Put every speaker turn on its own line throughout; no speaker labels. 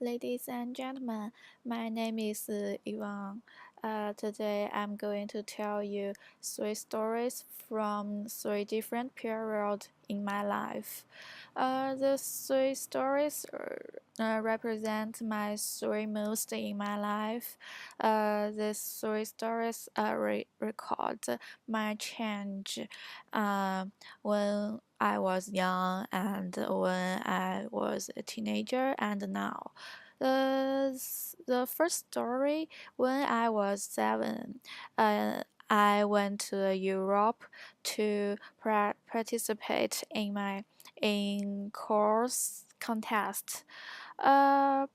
Ladies and gentlemen, my name is Yvonne. Today I'm going to tell you three stories from three different periods in my life. The three stories represent my three moods in my life. These three stories record my change when I was young and when I was a teenager and now. The first story, when I was 7, I went to Europe to participate in course contest, uh,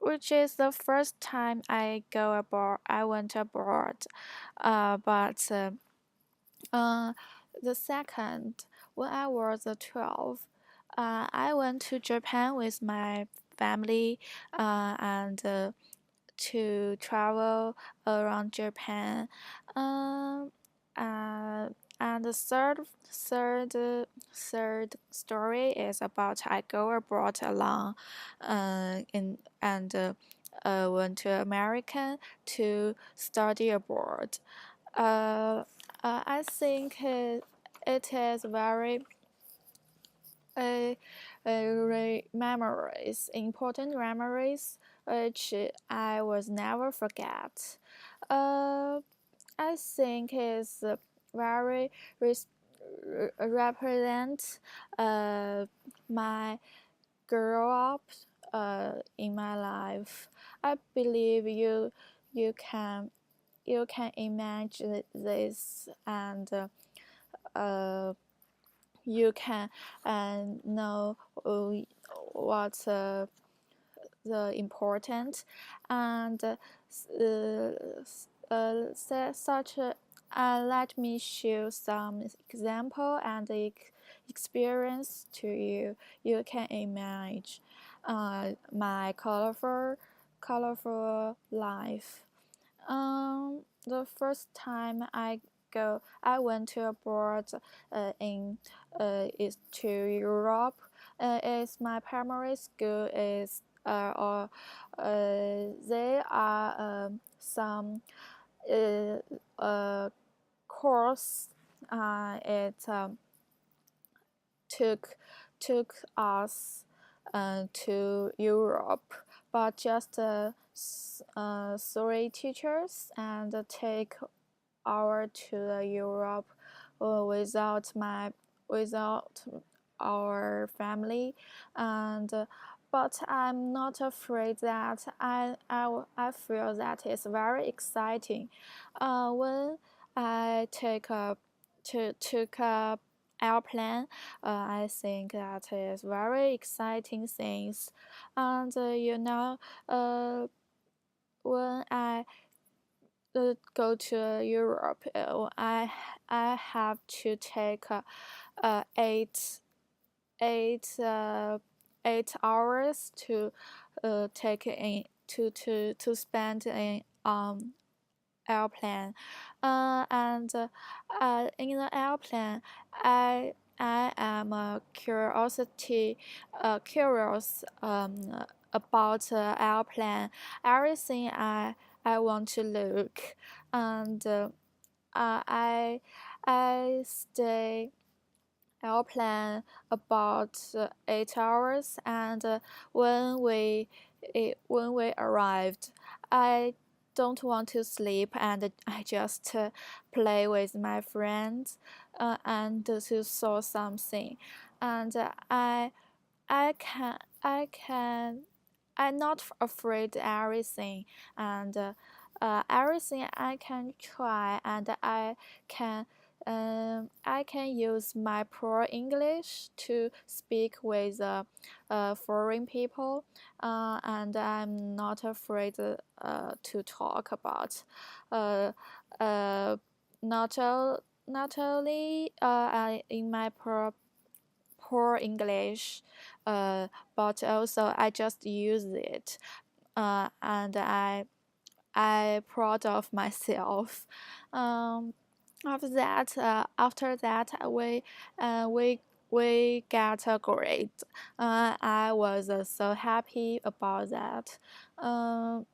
which is the first time I go abroad. I went abroad, but uh, the second, when I was 12, I went to Japan with my family and to travel around Japan. Um, uh, and the third story is about I go abroad alone, in and went to America to study abroad. Uh, I think it is very uh, memories, important memories, which I was never forget. Uh, I think is very represent my grow up in my life. I believe you can imagine this and uh, you can know what's the important and such let me show some example and experience to you. You can imagine my colorful life. The first time I went to abroad in is to Europe. Is my primary school is or they are some uh, course. It took took us to Europe, but just three teachers and take our to Europe without our family and but I'm not afraid that I feel that it's very exciting when I took a airplane. I think that is very exciting things and when I go to Europe, I have to take eight eight 8 hours to take in to spend in airplane, and in the airplane, I am curious about airplane, everything I want to look, and I stay airplane about 8 hours, and when we arrived, I don't want to sleep, and I just play with my friends and to saw something, and I can I'm not afraid everything, and everything I can try, and can I can use my poor English to speak with foreign people, and I'm not afraid to talk about uh, uh, not, not only in my poor English, but also I just use it, and I proud of myself. Um, after that, we we get a grade. I was so happy about that. Um,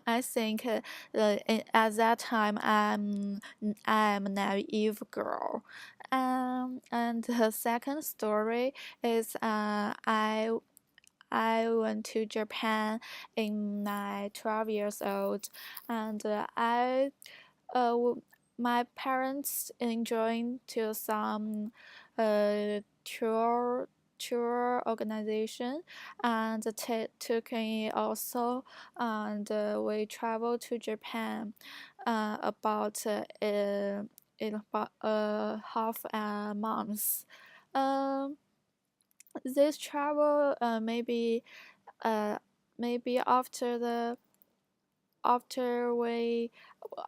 I think at that time I'm a naive girl. And the second story is I went to Japan in my 12 years old, and my parents enjoying to some uh, tour organization and took me also, and we traveled to Japan about in about half a month. Um, this travel uh, maybe after we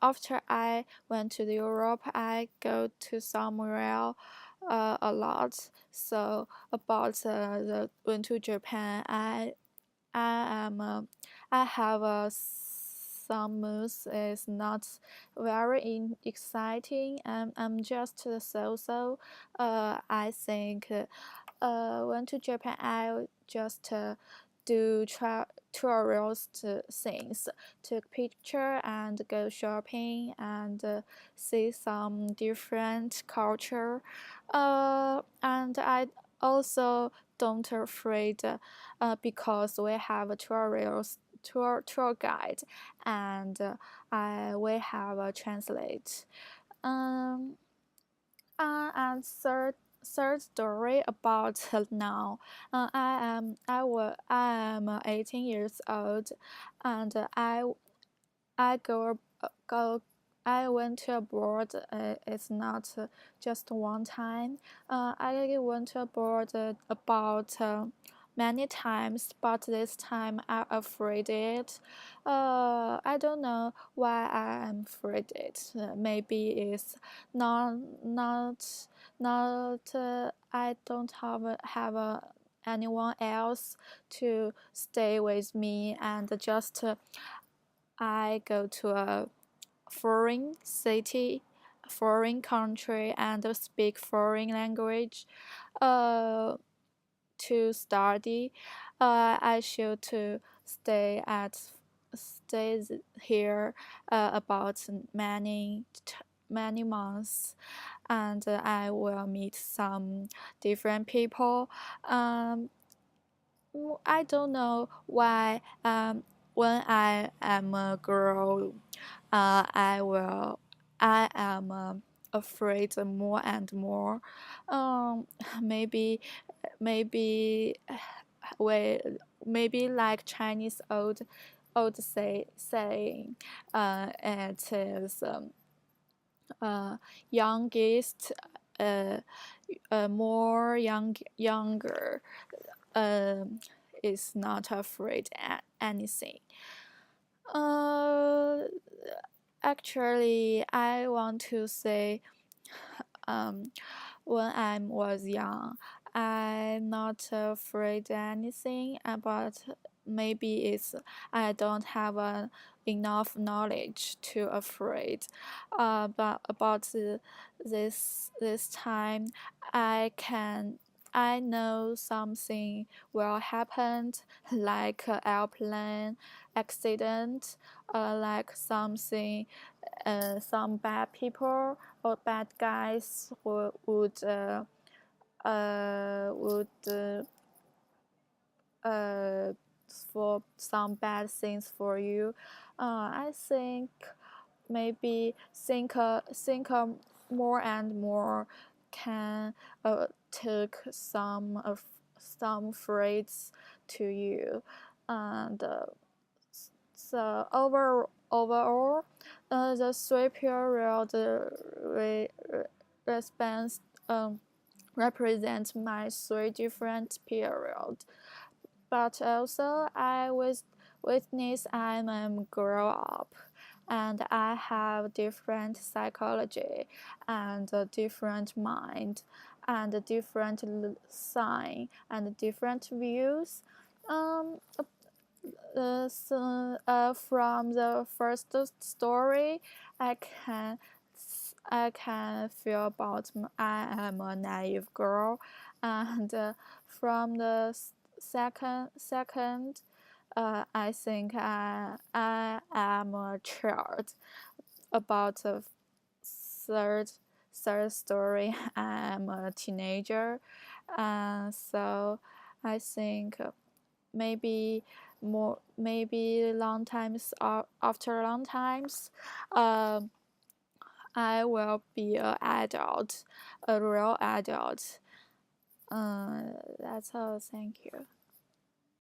after I went to Europe, I go to somewhere a lot. So about the went to Japan, I am I have some moods is not very exciting. I'm just so. I think went to Japan. I just do tourist things, take picture and go shopping and see some different culture. And I also don't afraid because we have a tour guide and I we have a translate. Um, and third story about now. I am 18 years old, and I go I went to abroad. It's not just one time. I went to abroad about many times, but this time I afraid it. I don't know why I am afraid it. Maybe it's not not not. I don't have anyone else to stay with me and just I go to a foreign city, foreign country, and speak foreign language uh, to study. I should to stay here about many months, and I will meet some different people. Um, I don't know why. When I am a girl, I will. I am afraid more and more. Um, maybe, maybe, we maybe like Chinese old saying, it is youngest, uh, more younger um, is not afraid at anything. Uh, Actually, I want to say, um, when I was young, I'm not afraid anything, but maybe it's I don't have enough knowledge to afraid. But about this time, I know something will happen, like airplane accident, like something, some bad people or bad guys who would uh, for some bad things for you. I think maybe think more and more can take some phrase to you, and so overall, the three period response represent my three different periods. But also I witness I'm grow up and I have different psychology and a different mind and a different sign and different views. Um, from the first story, I can I can feel about I am a naive girl, and from the second, I think I am a child. About the third third story, I am a teenager, and so I think maybe long times after long times, um, I will be an adult, a real adult. That's all. Thank you.